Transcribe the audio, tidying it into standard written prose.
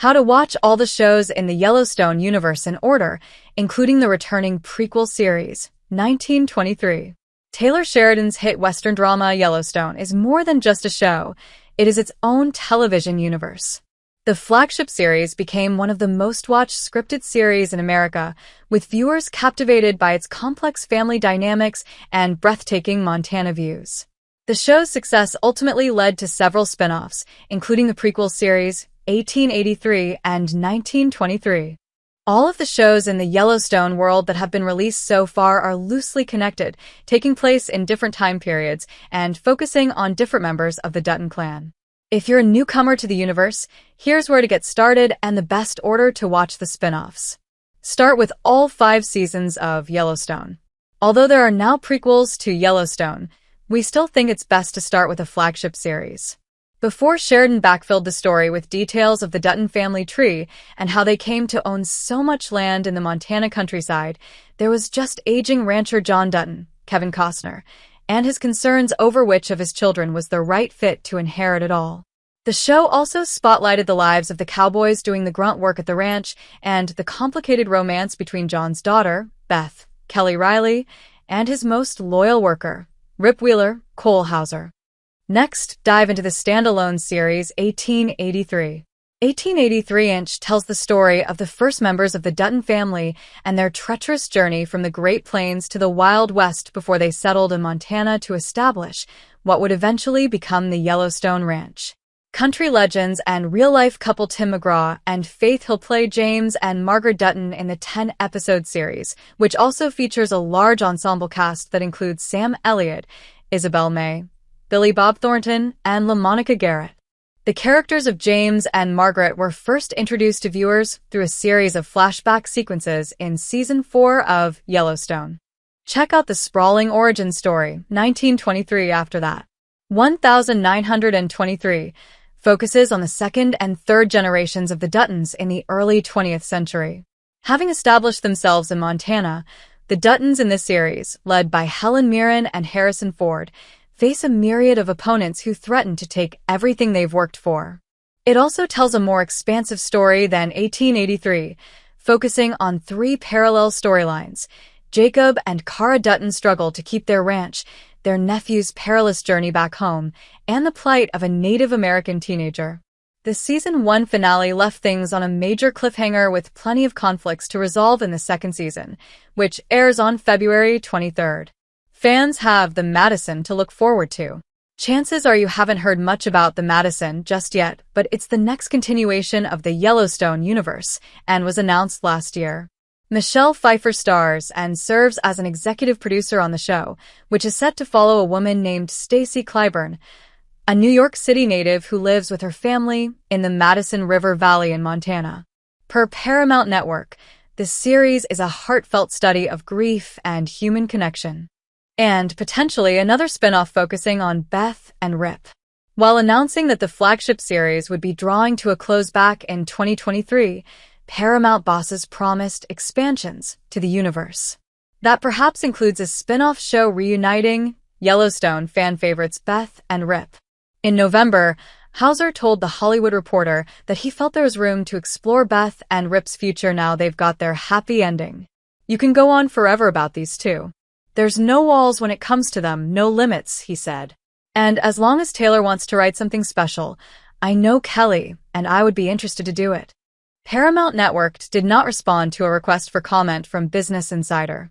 How to watch all the shows in the Yellowstone universe in order, including the returning prequel series, 1923. Taylor Sheridan's hit Western drama Yellowstone is more than just a show. It is its own television universe. The flagship series became one of the most-watched scripted series in America, with viewers captivated by its complex family dynamics and breathtaking Montana views. The show's success ultimately led to several spin-offs, including the prequel series, 1883 and 1923. All of the shows in the Yellowstone world that have been released so far are loosely connected, taking place in different time periods and focusing on different members of the Dutton clan. If you're a newcomer to the universe, here's where to get started and the best order to watch the spin-offs. Start with all 5 seasons of Yellowstone. Although there are now prequels to Yellowstone, we still think it's best to start with a flagship series. Before Sheridan backfilled the story with details of the Dutton family tree and how they came to own so much land in the Montana countryside, there was just aging rancher John Dutton, Kevin Costner, and his concerns over which of his children was the right fit to inherit it all. The show also spotlighted the lives of the cowboys doing the grunt work at the ranch and the complicated romance between John's daughter, Beth, Kelly Riley, and his most loyal worker, Rip Wheeler, Cole Hauser. Next, dive into the standalone series 1883. 1883 tells the story of the first members of the Dutton family and their treacherous journey from the Great Plains to the Wild West before they settled in Montana to establish what would eventually become the Yellowstone Ranch. Country legends and real-life couple Tim McGraw and Faith Hill play James and Margaret Dutton in the 10-episode series, which also features a large ensemble cast that includes Sam Elliott, Isabel May, Billy Bob Thornton, and LaMonica Garrett. The characters of James and Margaret were first introduced to viewers through a series of flashback sequences in Season 4 of Yellowstone. Check out the sprawling origin story, 1923 after that. 1923 focuses on the second and third generations of the Duttons in the early 20th century. Having established themselves in Montana, the Duttons in this series, led by Helen Mirren and Harrison Ford, face a myriad of opponents who threaten to take everything they've worked for. It also tells a more expansive story than 1883, focusing on 3 parallel storylines. Jacob and Cara Dutton struggle to keep their ranch, their nephew's perilous journey back home, and the plight of a Native American teenager. The Season 1 finale left things on a major cliffhanger with plenty of conflicts to resolve in the second season, which airs on February 23rd. Fans have the Madison to look forward to. Chances are you haven't heard much about the Madison just yet, but it's the next continuation of the Yellowstone universe and was announced last year. Michelle Pfeiffer stars and serves as an executive producer on the show, which is set to follow a woman named Stacy Clyburn, a New York City native who lives with her family in the Madison River Valley in Montana. Per Paramount Network, this series is a heartfelt study of grief and human connection, and potentially another spin-off focusing on Beth and Rip. While announcing that the flagship series would be drawing to a close back in 2023, Paramount bosses promised expansions to the universe. That perhaps includes a spin-off show reuniting Yellowstone fan favorites Beth and Rip. In November, Hauser told The Hollywood Reporter that he felt there was room to explore Beth and Rip's future now they've got their happy ending. You can go on forever about these two. There's no walls when it comes to them, no limits, he said. And as long as Taylor wants to write something special, I know Kelly, and I would be interested to do it. Paramount Network did not respond to a request for comment from Business Insider.